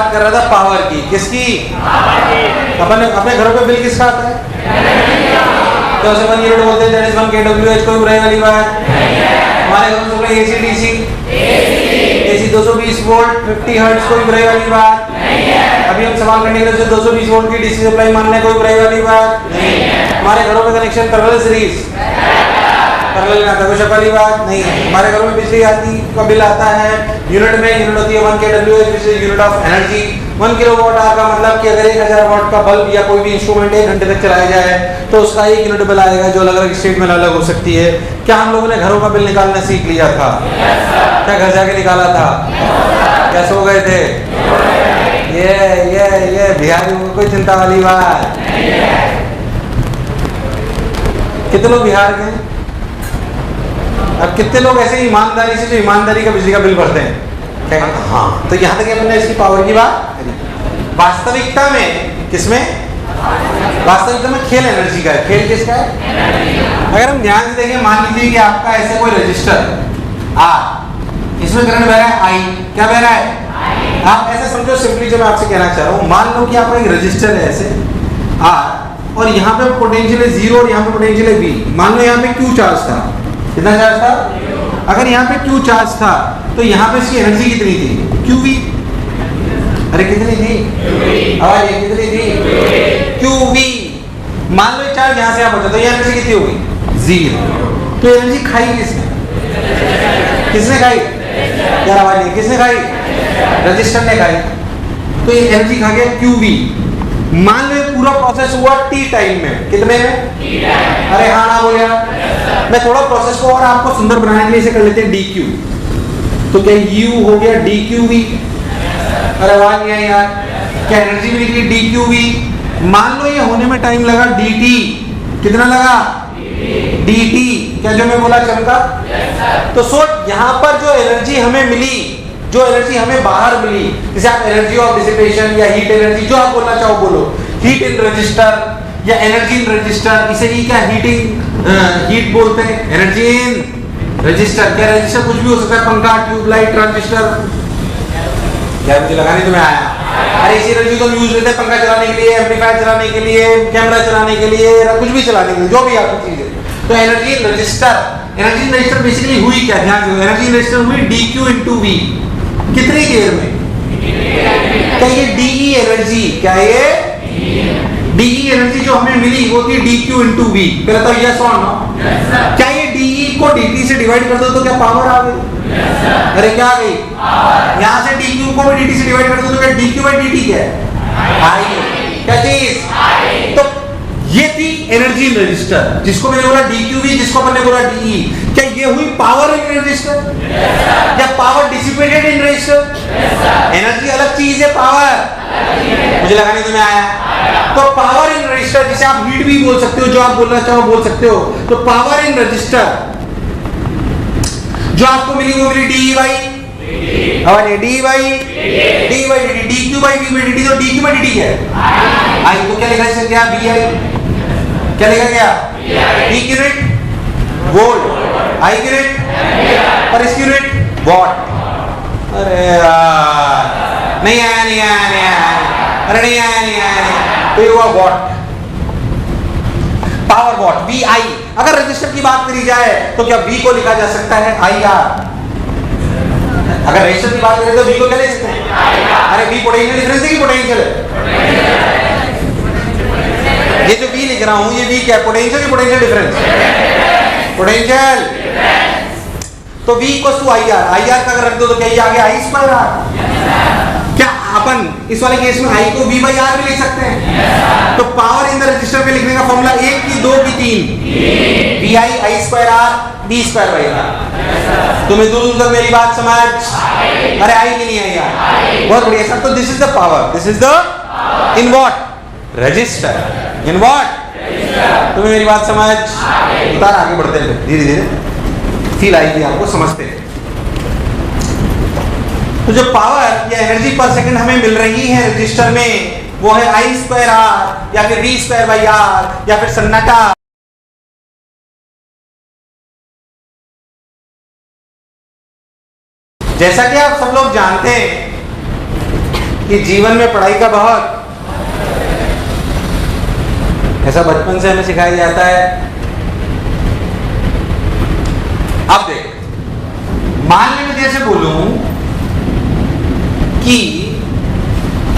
बात कर रहा था पावर की। किसकी? अपने घरों पे बिल किसका आता है? तो 1 यूनिट बोलते हैं, दैट इज 1 kWh। कोई बुराई वाली बात हमारे घरों में AC DC, AC 220 volt 50 hertz, कोई बुराई वाली बात नहीं है। अभी हम सवाल करने के लिए 220 वोल्ट की डीसी सप्लाई मानने, कोई बुराई वाली बात नहीं है। हमारे घरों में कनेक्शन पैरेलल सीरीज पैरेलल में आता है, कोई शक वाली बात नहीं है। हमारे घरों में बिजली आती का बिल आता है यूनिट में, यूनिट होती है 1 kWh, which is unit of energy. 1 kilowatt hour का मतलब कि अगर 1000 वाट का बल्ब या कोई भी इंस्ट्रूमेंट 1 घंटे तक चलाया जाए तो उसका 1 यूनिट बिल आएगा, जो अलग अलग स्टेट में अलग हो सकती है। क्या हम लोगों ने घरों का बिल निकालना सीख लिया था? क्या घर जाके निकाला था? क्या सो गए थे? ये बिहारी को कोई चिंता वाली बात। कितने लोग बिहार के हैं? अब कितने लोग ऐसे ईमानदारी से जो ईमानदारी का बिजली का बिल भरते हैं? हाँ, तो यहाँ तक हमने इसकी पावर की बात। वास्तविकता में किसमें? वास्तविकता में खेल एनर्जी का है। खेल किसका है? अगर हम ध्यान से देखें, मान लीजिए कि आपका ऐसे कोई रजिस्टर आर, इसमें करंट बह रहा है आई। क्या बह रहा है? आप ऐसे समझो, सिंपली जो मैं आपसे कहना चाह रहा हूँ, मान लो कि आपका एक रजिस्टर है ऐसे आर, और यहाँ पे पोटेंशियल है 0 और यहाँ पे पोटेंशियल है V। मान लो यहाँ पे Q चार्ज था। कितना चार्ज था? अगर यहाँ पे Q चार्ज था तो यहाँ पे इसकी एनर्जी कितनी थी? QV। अरे कितनी थी? आवाज कितनी थी? QV। मान लो चार्ज यहाँ से आप बचा तो ये एनर्जी कितनी होगी? 0। तो एनर्जी खाई किसने? किसने खाई? यार आवाज नहीं, किसने खाई? रजिस्टर ने खाई। तो ये एनर्जी खा गया QV। मान लो पूरा प्रोसेस हुआ T टाइम में। कितने में? अरे हाँ ना बोलिया। मैं थोड़ा प्रोसेस को और आपको सुंदर बनाने के लिए इसे कर लेते हैं DQ। तो क्या U हो गया DQV? अरे आवाज नहीं आई यार। क्या एनर्जी भी निकली DQV। मान लो ये होने में टाइम लगा DT। कितना लगा? DT। क्या जो मैं बोला चमका? तो सोच, यहाँ पर जो एनर्जी हमें मिली, जो एनर्जी हमें बाहर मिली, जैसे आप एनर्जी ऑफ डिसिपेशन या हीट एनर्जी, जो आप बोलना चाहो बोलो, हीट इन रजिस्टर या एनर्जी इन रजिस्टर, इसे ही क्या हीटिंग हीट बोलते हैं, एनर्जी इन रजिस्टर। क्या रजिस्टर कुछ भी हो सकता है, पंखा, ट्यूबलाइट, ट्रांजिस्टर। क्या मुझे लगा नहीं तुम्हें आया? अरे इसी एनर्जी को हम यूज लेते हैं पंखा चलाने के लिए, एम्पलीफायर चलाने के लिए, कैमरा चलाने के लिए, कुछ भी चलाने के लिए, जो भी आपकी चीज है। तो energy in register, energy in register basically हुई क्या? ध्यान दो, एनर्जी इन रजिस्टर हुई DQ into V। कितनी देर में? क्या ये DE एनर्जी, क्या ये DE एनर्जी जो हमें मिली वो थी DQ into V। पहले तो यस और नो। क्या ये DE को DT से डिवाइड कर दो तो क्या पावर आ गई? अरे क्या आ गई? यहाँ से DQ को भी DT से डिवाइड कर दो तो क्या DQ by DT क्या है? आई। क्या चीज? तो ये थी एनर्जी इन रजिस्टर, जिसको मैंने बोला DQV, जिसको मैंने बोला DE। क्या ये हुई पावर इन रजिस्टर? या power dissipated in register? Energy अलग चीज है, पावर मुझे लगा नहीं तुम्हें आया। तो पावर इन रजिस्टर, जिसे आप हीट भी बोल सकते हो, जो आप बोलना चाहो बोल सकते हो। तो पावर इन रजिस्टर जो आपको मिली वो मिली DE by DE by DT, DQ by V by DT। तो DQ बाई DT क्या है? आई। तो क्या लिखा है क्या? VI। क्या लिखा गया? D की यूनिट वोल्ट, I की यूनिट पर इसकी यूनिट वॉट। अरे यार नहीं आया, नहीं आया, नहीं आया। अरे नहीं आया, नहीं आया। तो ये हुआ वॉट, पावर वॉट, VI। अगर रजिस्टर की बात करी जाए तो क्या V को लिखा जा सकता है IR? अगर रजिस्टर की बात करें तो V को क्या लिख सकते हैं? अरे V पोटेंशियल डिफरेंस है कि पोटेंशियल है? ये जो V लिख रहा हूं ये V क्या है? पोटेंशियल की पोटेंशियल डिफरेंस? पोटेंशियल। तो V equals to IR। IR का अगर रख दो तो क्या ये आ गया I स्क्वायर R? क्या अपन इस वाले केस में I को V by R भी लिख सकते हैं? तो पावर इन द रजिस्टर पे लिखने का फॉर्मूला 1 की 2 की 3 VI I square R D square by R। तुम्हें दूर दूर तक मेरी बात समझ? अरे आई कि नहीं आई यार? बहुत बढ़िया सर। तो this is the power, this is the in what? Register. In what? तुम्हें मेरी बात समझ? उतार आगे बढ़ते हैं धीरे धीरे, फील आएगी आपको, समझते हैं। तो जो पावर या एनर्जी पर सेकंड हमें मिल रही है रजिस्टर में वो है I स्क्वायर R या फिर V स्क्वायर बाई R या फिर सन्नाटा। जैसा कि आप सब लोग जानते हैं कि जीवन में पढ़ाई का बहुत, ऐसा बचपन से हमें सिखाया जाता है। अब देख, मान ले मैं जैसे बोलूं कि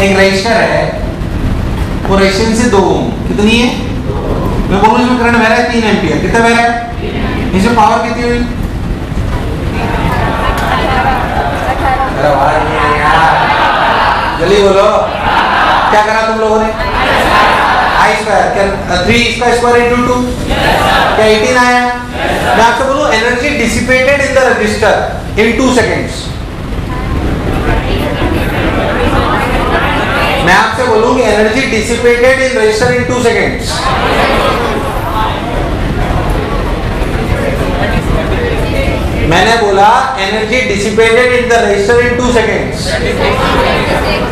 एक रजिस्टर है, वो रेजिस्टेंस से 2 ओम, कितनी है? मैं बोलूं इसमें करंट बह रहा है 3 एम्पियर, कितना बह रहा है? इसमें पावर कितनी हुई? जल्दी बोलो, क्या करा तुम लोगों ने? आई स्क्वायर, क्या 3 इसका स्क्वायर इंटू 2, क्या 18 आया? मैं आपसे बोलूं energy dissipated in the register in 2 seconds. मैं आपसे बोलूं कि energy dissipated in register in 2 seconds. मैंने बोला energy dissipated in the register in 2 seconds.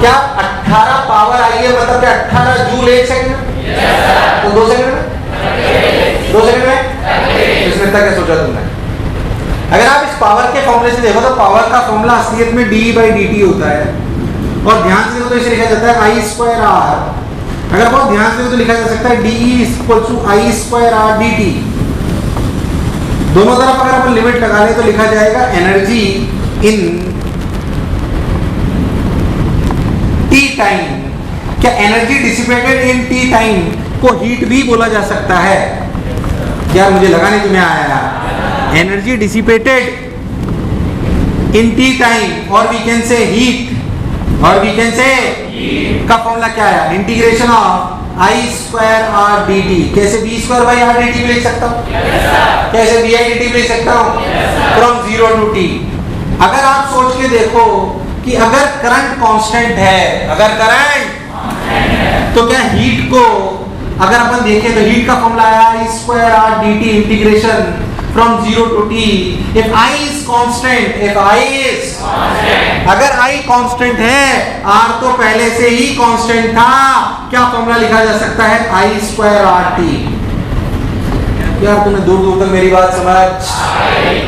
क्या 18 पावर आई है, मतलब क्या 18 जूल 1 सेकंड में? तो 2 सेकंड में, 2 सेकंड में इसमें इतना क्या सोचा तुमने? अगर आप इस पावर के फॉर्मूले से देखो तो पावर का फॉर्मूला असलियत में d/dt होता है, और ध्यान से देखो तो इसे लिखा जाता है I²R। अगर बहुत ध्यान से देखो तो लिखा जा सकता है dE = I² dt। दोनों तरफ अगर अपन लिमिट लगा ले तो लिखा जाएगा एनर्जी इन टी टाइम। क्या एनर्जी डिसिपेटेड इन टी टाइम को हीट भी बोला जा सकता है? यार मुझे लगा नहीं तुम्हें आया। एनर्जी डिसिपेटेड इन टी टाइम, और वी कैन से हीट, और वी कैन से का फॉर्मूला क्या है? Integration of I²R dt। कैसे V²/R dt भी लिख सकता हूँ? कैसे VI dt भी लिख सकता हूँ? From 0 to t। अगर आप सोच के देखो कि अगर करंट कांस्टेंट है, अगर करंट, तो क्या हीट को अगर अपन देखें तो हीट का फॉर्मूला है I²R dt integration from 0 to t। if I is constant, if I is constant, अगर I constant है, R तो पहले से ही constant था, क्या फॉर्मूला लिखा जा सकता है? I²RT। यार तुमने दूर दूर तक मेरी बात समझ,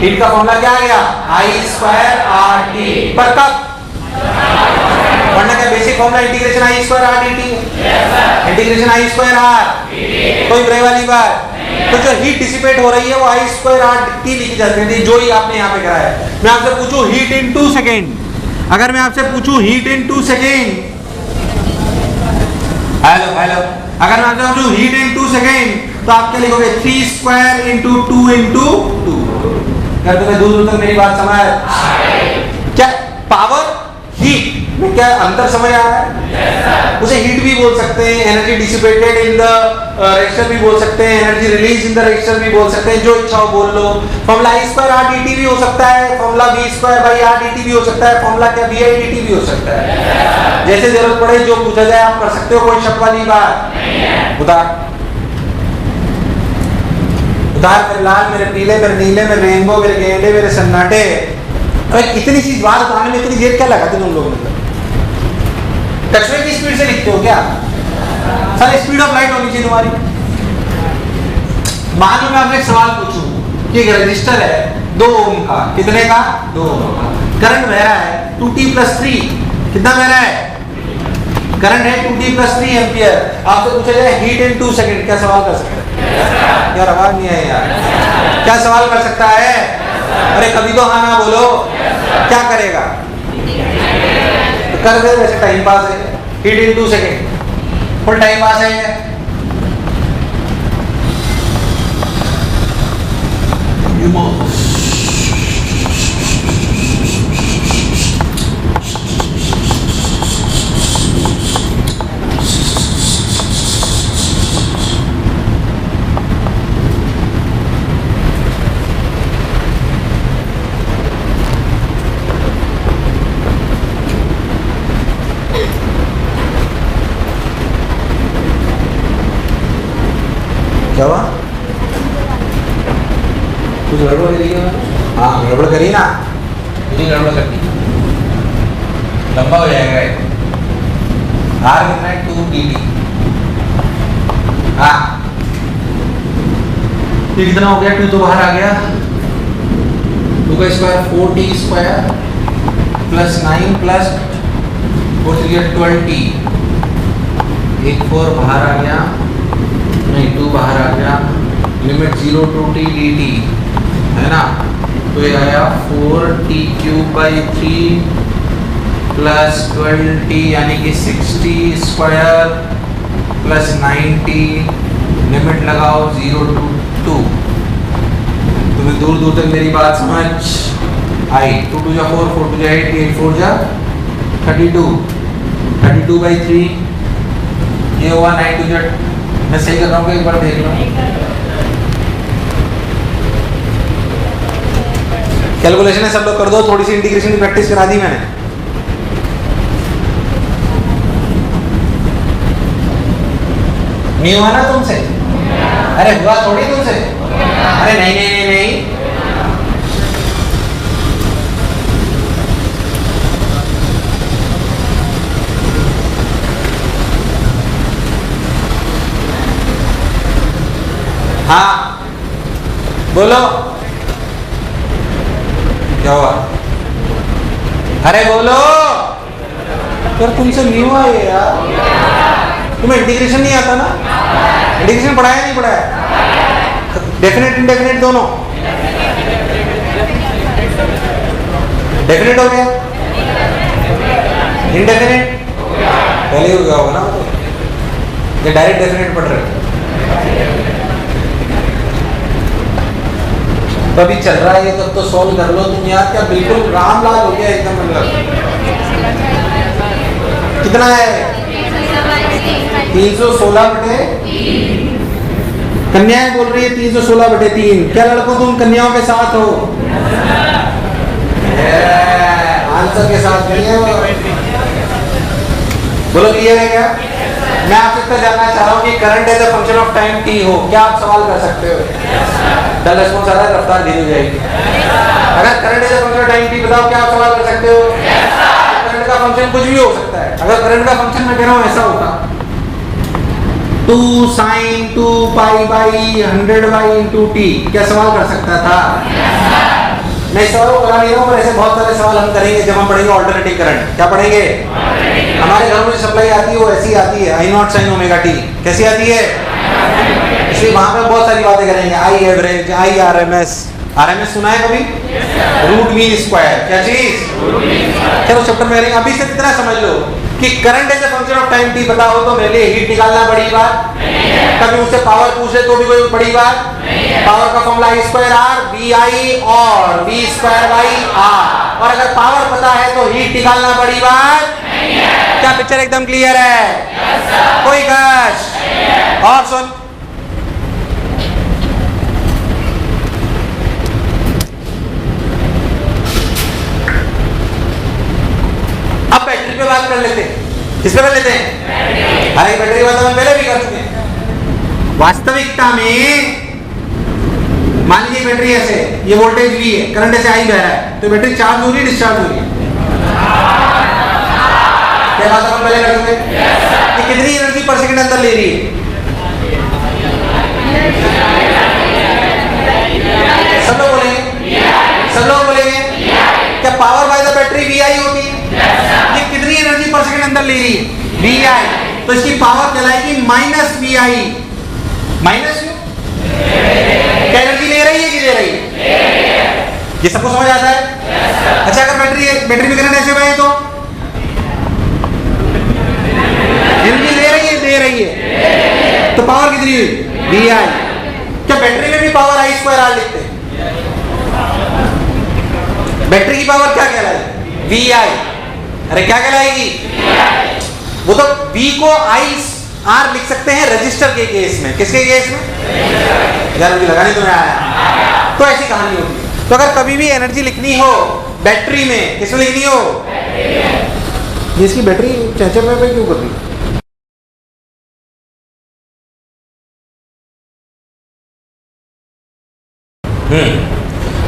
हीट का फॉर्मूला क्या आ गया? I²RT। पर कब? वरना क्या basic formula integration I²R dt है, इंटीग्रेशन I²R, कोई बुराई वाली बात। तो जो हीट डिसिपेट हो रही है वो I²R dt लिखी जाती है, जो ही आपने यहाँ पे करा है। मैं आपसे पूछूं हीट इन 2 सेकेंड, अगर मैं आपसे पूछूं heat in 2 second, hello hello, अगर मैं आपसे पूछूं हीट इन 2 सेकेंड, तो आप क्या लिखोगे? 3² × 2 × 2। क्या तुम्हें दूर दूर तक मेरी बात समझ? क्या पावर हीट में क्या अंतर समझ आ रहा है? उसे हीट भी बोल सकते हैं, energy dissipated in the register भी बोल सकते हैं, energy release in the register भी बोल सकते हैं, जो इच्छा हो बोल लो। फॉर्मूला I²R dt भी हो सकता है, फॉर्मूला V²/R dt भी हो सकता है, फॉर्मूला क्या VI dt भी हो सकता है। जैसे जरूरत पड़े जो पूछा जाए आप कर सकते हो, कोई शक वाली बात उदार उदार मेरे लाल, मेरे पीले, मेरे नीले, मेरे रेनबो, मेरे गेंडे, मेरे सन्नाटे। इतनी सी बात बताने में इतनी देर क्या लगाते तुम लोगों ने? टचवे की स्पीड से लिखते हो क्या? सर स्पीड ऑफ लाइट होनी चाहिए तुम्हारी। मान लो मैं आपसे एक सवाल पूछूं कि एक रजिस्टर है 2 ओम का, कितने का? 2 ओम का। करंट बह रहा है 2t + 3, कितना बह रहा है? करंट है 2t + 3 एम्पियर। आपसे पूछा जाए हीट इन 2 सेकेंड, क्या सवाल कर सकते हैं? यार आवाज नहीं है यार, क्या सवाल कर सकता है? अरे कभी तो हाँ ना बोलो, क्या करेगा? कर दे, वैसे टाइम पास है। Heat in 2 second full time pass है। क्या हुआ? कुछ गड़बड़ करी है? हाँ गड़बड़ करी ना, मुझे गड़बड़ करनी, लंबा हो जाएगा। R कितना है? 2 dt। हाँ ये कितना हो गया? 2 तो बाहर आ गया, 2 का स्क्वायर 4t² + 9 + 4 3 20, एक 4 बाहर आ गया, नहीं 2 बाहर आ गया, लिमिट 0 to t dt है ना, तो ये आया 4t³/3 प्लस 20 यानी कि 60² प्लस 90, लिमिट लगाओ 0 to 2। तुम्हें दूर दूर तक मेरी बात समझ आई। 2 2 जा 4, 4 2 जा 8, 8 4 जा 32, 32/3 ये हुआ 9 2 जा, मैं सही कर रहा हूँ, एक बार देख लो। कैलकुलेशन है सब लोग कर दो, थोड़ी सी इंटीग्रेशन की प्रैक्टिस करा दी मैंने। नहीं हुआ ना तुमसे? अरे हुआ थोड़ी तुमसे? अरे नहीं नहीं नहीं नहीं, हाँ बोलो क्या हुआ? अरे बोलो यार, तुमसे नहीं हुआ ये यार, तुम्हें इंटीग्रेशन नहीं आता ना? इंटीग्रेशन पढ़ाया नहीं पढ़ाया? डेफिनेट इंडेफिनेट दोनों? डेफिनेट हो गया, इंडेफिनेट पहले ही हो गया होगा ना, तो ये डायरेक्ट डेफिनेट पढ़ रहे हो। तो अभी चल रहा है ये, तब तो सॉल्व कर लो तुम यार, क्या बिल्कुल रामलाल हो गया एकदम, मतलब कितना है? 316/3। कन्याएं बोल रही है 316/3। क्या लड़कों तुम कन्याओं के साथ हो? आंसर के साथ नहीं है, बोलो क्लियर है क्या? मैं आपसे इतना जानना चाह रहा हूँ कि current as a function of time t हो, क्या आप सवाल कर सकते हो? डल रिस्पॉन्स आ रहा है, रफ्तार धीरे हो जाएगी। अगर current as a function of time t बताओ, क्या आप सवाल कर सकते हो? करंट का फंक्शन कुछ भी हो सकता है। अगर करंट का फंक्शन मैं कह रहा हूँ ऐसा होता 2 sin 2π/100/t, क्या सवाल कर सकता था? मैं सवाल को करा नहीं रहा हूँ, पर ऐसे बहुत सारे सवाल हम करेंगे जब हम पढ़ेंगे ऑल्टरनेटिंग करंट। क्या पढ़ेंगे? हमारे घरों में सप्लाई आती है वो ऐसी आती है, I0 sin ωt। कैसी आती है? इसलिए वहां पे बहुत सारी बातें करेंगे, I average, I RMS। RMS सुना है कभी? रूट मीन स्क्वायर, क्या चीज? चलो चैप्टर में करेंगे। अभी से कितना समझ लो कि current as a function of time t पता हो तो मेरे लिए हीट निकालना बड़ी बात। कभी मुझसे पावर पूछे तो भी कोई बड़ी बात। पावर का फॉर्मूला I²R VI और V²/R, और अगर पावर पता है तो हीट निकालना बड़ी बात। क्या पिक्चर एकदम क्लियर है? कोई कश? और सुन, अब बैटरी पे बात कर लेते हैं। किस पे कर लेते हैं? हालांकि बैटरी की बात हम पहले भी कर चुके हैं। वास्तविकता में मान लीजिए बैटरी ऐसे, ये वोल्टेज V है, करंट ऐसे I बह रहा है, तो बैटरी चार्ज हो रही है, डिस्चार्ज हो रही है? क्या बात हम पहले कर चुके हैं? कि कितनी एनर्जी पर सेकंड अंदर ले रही है? सब लोग बोलेंगे, सब लोग बोलेंगे। क्या power by the battery VI होती है? ये कितनी एनर्जी पर सेकंड अंदर ले रही है? VI, तो इसकी पावर कहलाएगी -VI। माइनस क्यों? क्या एनर्जी ले रही है कि दे रही है? ये सबको समझ आता है? अच्छा, अगर बैटरी में करंट ऐसे बहे तो एनर्जी ले रही है, दे रही है, तो पावर कितनी हुई? VI। क्या बैटरी में भी पावर I²R लिखते हैं? बैटरी की पावर क्या कहलाएगी? VI। अरे क्या कहलाएगी? वो तो V को I/R लिख सकते हैं रजिस्टर के केस में। किसके केस में? यार मुझे लगा नहीं तुम्हें आया। तो ऐसी कहानी होती है। तो अगर कभी भी एनर्जी लिखनी हो बैटरी में, किसमें लिखनी हो? जिसकी बैटरी चहचह पे क्यों कर रही है?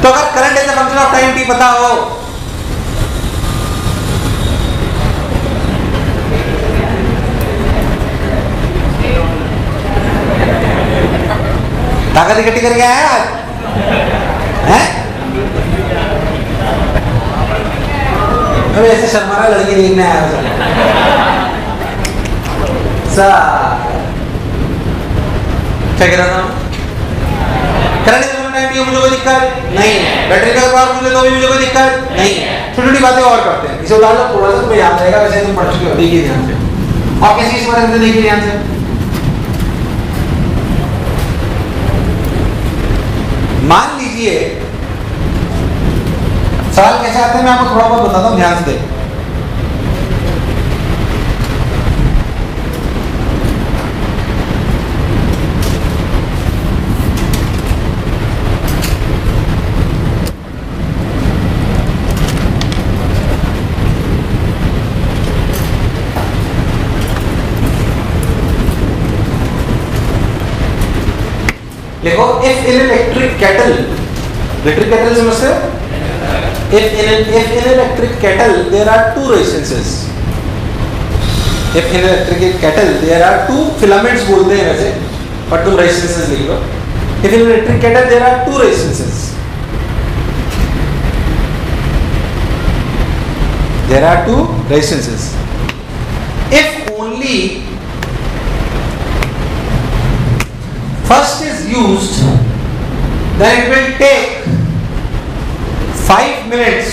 तो अगर current as a function of time t पता हो, ताकत इकट्ठी करके आया आज हैं? अबे ऐसे शर्मारा लड़की देखने आया क्या कह रहा था? करंट मुझे कोई दिक्कत नहीं है, बैटरी का पावर मुझे तो भी मुझे कोई दिक्कत नहीं है। छोटी छोटी बातें और करते हैं, इसे उतार लो थोड़ा सा तुम्हें याद रहेगा, वैसे तुम पढ़ चुके हो। देखिए ध्यान से, और किसी इस बारे में देखिए ध्यान से। मान लीजिए सवाल कैसे आते हैं मैं आपको थोड़ा बहुत बताता हूँ, ध्यान से देखो। देखो, if in electric kettle समझते हो? If in electric kettle there are two resistances. If in electric kettle there are two filaments बोलते हैं वैसे, पर तुम resistances लिख लो। If in electric kettle there are two resistances. There are two resistances. If only first is used, then it will take 5 minutes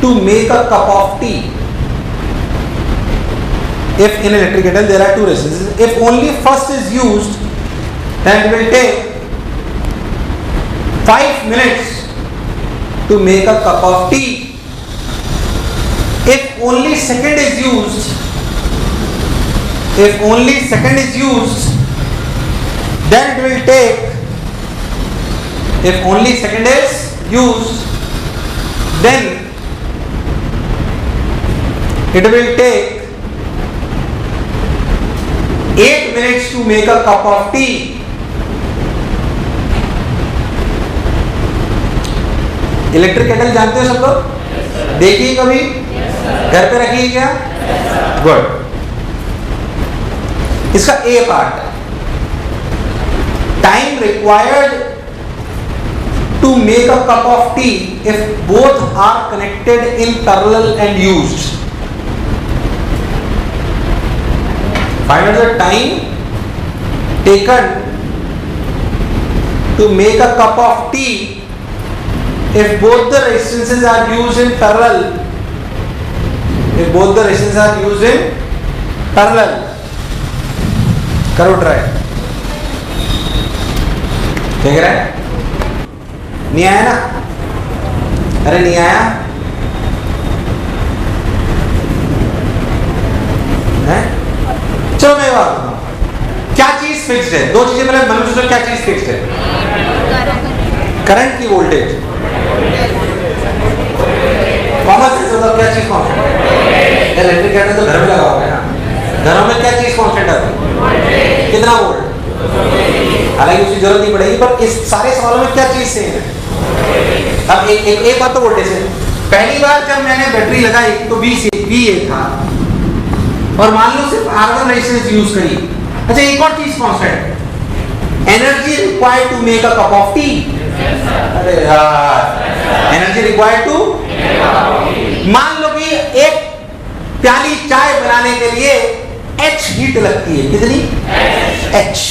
to make a cup of tea. If in electric kettle there are two resistances, if only first is used, then it will take 5 minutes to make a cup of tea. If only second is used, then it will take, if only second is used, then it will take 8 minutes to make a cup of tea. Electric kettle जानते हो सब लोग? देखिए कभी घर पे रखिए क्या? गुड। इसका ए part, time required to make a cup of tea if both are connected in parallel and used. Find out the time taken to make a cup of tea if both the resistances are used in parallel. If both the resistances are used in parallel. करो try. देख रहे हैं? नहीं आया ना? अरे नहीं आया? है? चलो मैं बात बताऊं। क्या चीज फिक्स्ड है? दो चीजें पहले मन में सोचो, क्या चीज फिक्स्ड है? करंट की वोल्टेज। कॉमन सेंस मतलब क्या चीज कांस्टेंट? इलेक्ट्रिक केटल तो घर में लगा हुआ है ना? घरों में क्या चीज कांस्टेंट है? कितना वोल्ट? हालांकि उसकी जरूरत नहीं पड़ेगी, पर इस सारे सवालों में क्या चीज सेम है? अब एक बात तो वोल्टेज है। पहली बार जब मैंने बैटरी लगाई तो V था, और मान लो सिर्फ R1 रेजिस्टेंस यूज करी। अच्छा, एक और चीज constant, energy required to make a cup of tea. अरे यार, एनर्जी रिक्वायर्ड टू, मान लो कि एक प्याली चाय बनाने के लिए H हीट लगती है। कितनी? H।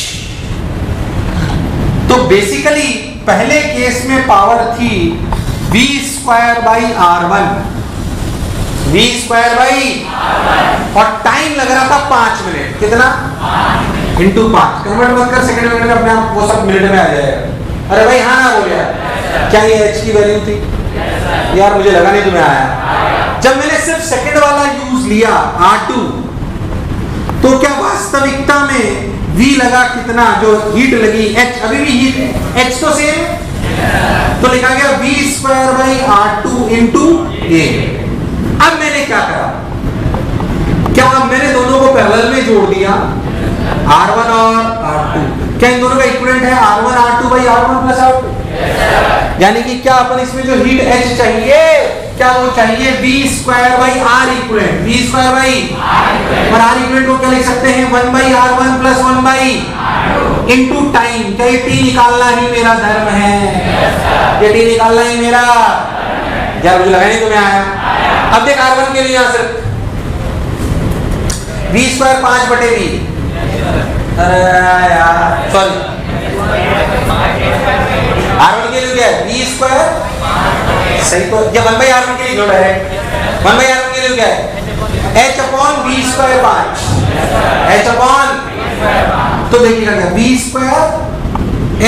तो बेसिकली पहले केस में पावर थी V स्क्वायर बाई R1, और टाइम लग रहा था 5 मिनट। कितना? इंटू 5। कन्वर्ट मत कर सेकंड मिनट में, अपने आप वो सब मिनट में आ जाएगा। अरे भाई हाँ ना बोल यार, क्या ये H की वैल्यू थी? यार मुझे लगा नहीं तुम्हें आया। जब मैंने सिर्फ सेकंड वाला यूज लिया R2, तो क्या वास्तविकता में V लगा कितना? जो हीट लगी H, अभी भी हीट H तो सेम है, तो लिखा गया V square by R2 into A। अब मैंने क्या करा? क्या अब मैंने दोनों को पैरेलल में जोड़ दिया, R1 और R2। क्या इन दोनों का इक्विवेलेंट है R1 R2 by R1 plus R2? यानी कि क्या अपन इसमें जो हीट H चाहिए, क्या वो चाहिए V square by R equivalent. V square by और R इक्विवेलेंट को क्या लिख सकते हैं? 1 by R1 plus 1 by into time. क्या ये T निकालना ही मेरा धर्म है? ये T निकालना ही मेरा, यार मुझे लगा नहीं तुम्हें आया। अब देख R1 के लिए यहां से v स्क्वायर 5 बटे v, अरे यार सॉरी, R1 के लिए क्या है v स्क्वायर, सही तो या 1 बाई R1 के लिए जोड़ा है, 1 बाई R1 के लिए क्या है h upon v square 5, h upon, तो देखिएगा क्या v square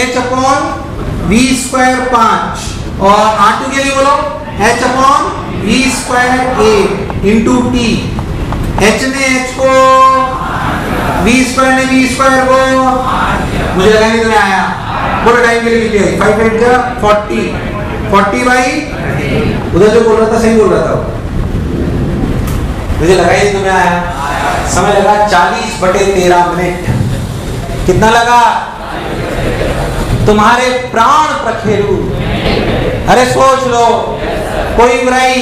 h upon v square 5, और R2 के लिए बोलो h upon v square 8 into t, h ने h को, v स्क्वायर ने v स्क्वायर को, मुझे लगा नहीं तुम्हें आया, बोलो टाइम के लिए कितनी आई, 5 8 जा 40 बाई, उधर जो बोल रहा था सही बोल रहा था, मुझे लगा ही तुम्हें आया, समय लगा 40 बटे 13 मिनट, कितना लगा तुम्हारे प्राण प्रखेरु, अरे सोच लो, कोई बुराई,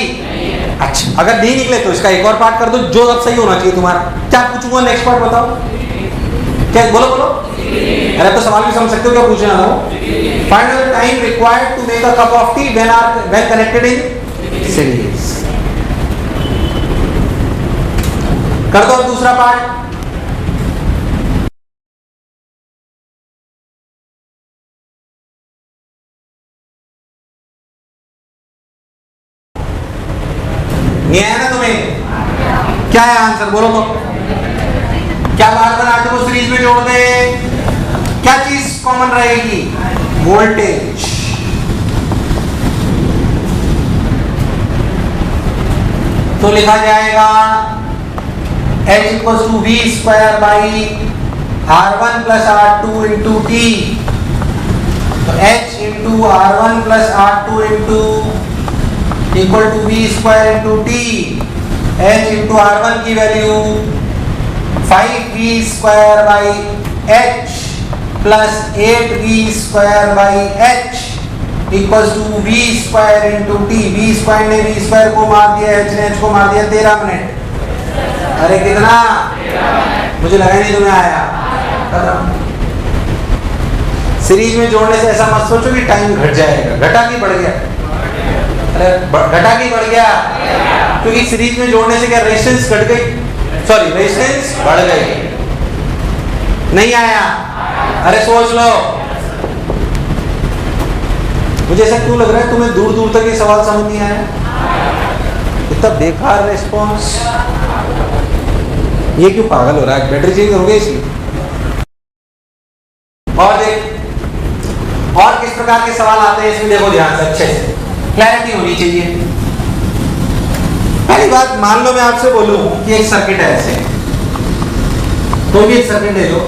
अच्छा अगर नहीं निकले तो इसका एक और पार्ट कर दो, जो अब सही होना चाहिए तुम्हारा, क्या पूछूंगा नेक्स्ट पार्ट बताओ, क्या बोलो बोलो, अरे तो सवाल भी समझ सकते हो क्या पूछना हो, find the time required to make a cup of tea when connected in series, कर दो दूसरा पार्ट, नहीं है ना तुम्हें, क्या है आंसर बोलो तो, क्या R1 R2 को सीरीज में जोड़ दे, क्या चीज कॉमन रहेगी, वोल्टेज, तो लिखा जाएगा H equals to V square by R1 plus R2 into T, तो H into R1 plus R2 into equal to V square into T, H into R1 की value 5V square by H plus 8V square by H equals to V square into T, V square ने V square को मार दिया, H ने H को मार दिया, 13 minute, अरे कितना, मुझे लगा नहीं तुम्हें आया, सीरीज में जोड़ने से ऐसा मत सोचो कि टाइम घट जाएगा, घटा कि बढ़ गया, अरे घटा कि बढ़ गया, क्योंकि सीरीज में जोड़ने से क्या रेजिस्टेंस घट गई, सॉरी रेजिस्टेंस बढ़ गई, नहीं आया, अरे सोच लो, मुझे ऐसा क्यों लग रहा है तुम्हें दूर दूर तक ये सवाल समझ नहीं आया, इतना बेकार रिस्पॉन्स, ये क्यों पागल हो रहा है, बैटरी चेंज करोगे इसकी, और देख और किस प्रकार के सवाल आते हैं इसमें, देखो ध्यान से, अच्छे से क्लैरिटी होनी चाहिए। पहली बात, मान लो मैं आपसे बोलूं कि एक सर्किट है ऐसे, तो भी एक सर्किट ले लो,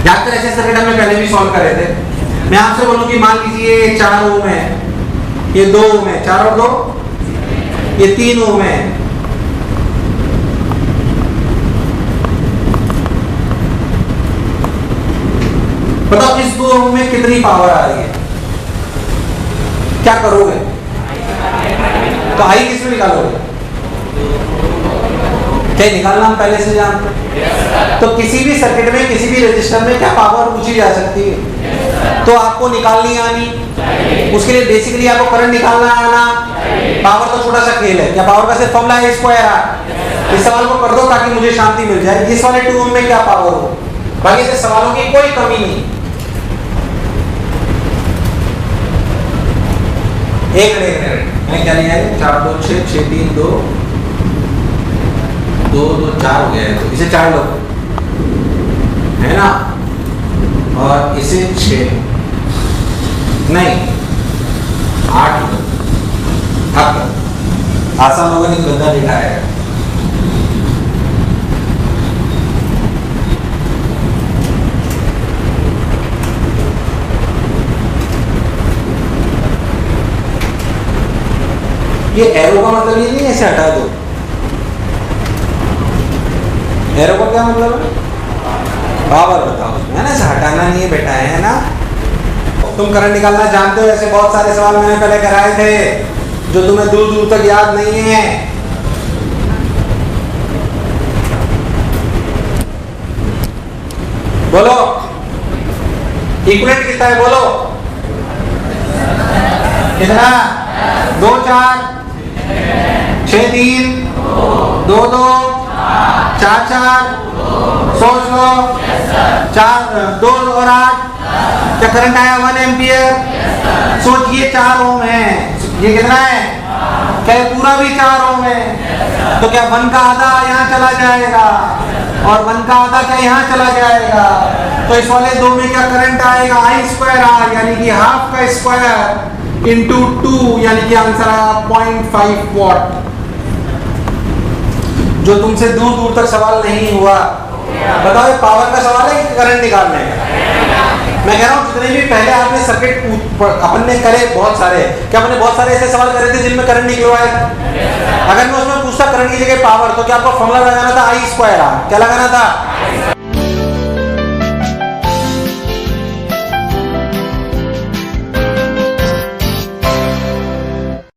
याद कर ऐसे सर्किट हमने पहले भी सॉल्व करे थे, मैं आपसे बोलूं कि मान लीजिए 4 ओम है, ये 2 ओम है, 4 और 2 ये 3 ओम है, बताओ इस 2 ओम में कितनी पावर आ रही है, क्या करोगे, तो आई किसमें निकालोगे, क्या निकालना हम पहले से जानते हैं, तो किसी भी सर्किट में किसी भी रजिस्टर में क्या पावर पूछी जा सकती है, तो आपको निकालनी आनी, उसके लिए बेसिकली आपको करंट निकालना आना, पावर तो छोटा सा खेल है, क्या पावर का सिर्फ फॉर्मूला है स्क्वायर आर, इस सवाल को कर दो ताकि मुझे शांति मिल जाए, इस वाले 2 ओम में क्या पावर हो, बाकी से सवालों की कोई कमी नहीं, एक मिनट मैं क्या लिया है, 4 2 6 6 3 2 2 2 4 हो गया है, तो इसे 4 लो है ना, और इसे 6 नहीं 8 लो, अब आसान होगा, नहीं गंदा दिखाएगा, ये एरो का मतलब ये नहीं ऐसे हटा दो, एरो का क्या मतलब है, पावर बताओ है ना, ऐसे हटाना नहीं है बेटा, है ना, तुम करंट निकालना जानते हो, ऐसे बहुत सारे सवाल मैंने पहले कराए थे जो तुम्हें दूर दूर तक याद नहीं है, बोलो इक्विवेलेंट कितना है बोलो, कितना? 2 4 6 3 2 2 4 4, सोच लो, 4 2 और 8, क्या करंट आया 1 एम्पियर। सोचिए 4 ओम है, ये कितना है? क्या पूरा भी 4 ओम है? तो क्या 1 का आधा यहाँ चला जाएगा और 1 का आधा क्या यहाँ चला जाएगा? तो इस वाले 2 में क्या करंट आएगा? I स्क्वायर R, यानी कि हाफ का स्क्वायर इंटू 2, यानी कि आंसर आया 0.5 वॉट। जो तुमसे दूर दूर तक सवाल नहीं हुआ। बताओ ये पावर का सवाल है कि करंट निकालने का? मैं कह रहा हूँ जितने भी पहले आपने सर्किट अपन ने करे बहुत सारे, क्या आपने बहुत सारे ऐसे सवाल करे थे जिनमें करंट निकलवाया था? अगर मैं उसमें पूछता करंट की जगह पावर, तो क्या आपको फॉर्मूला लगाना था I स्क्वायर R? क्या लगाना था?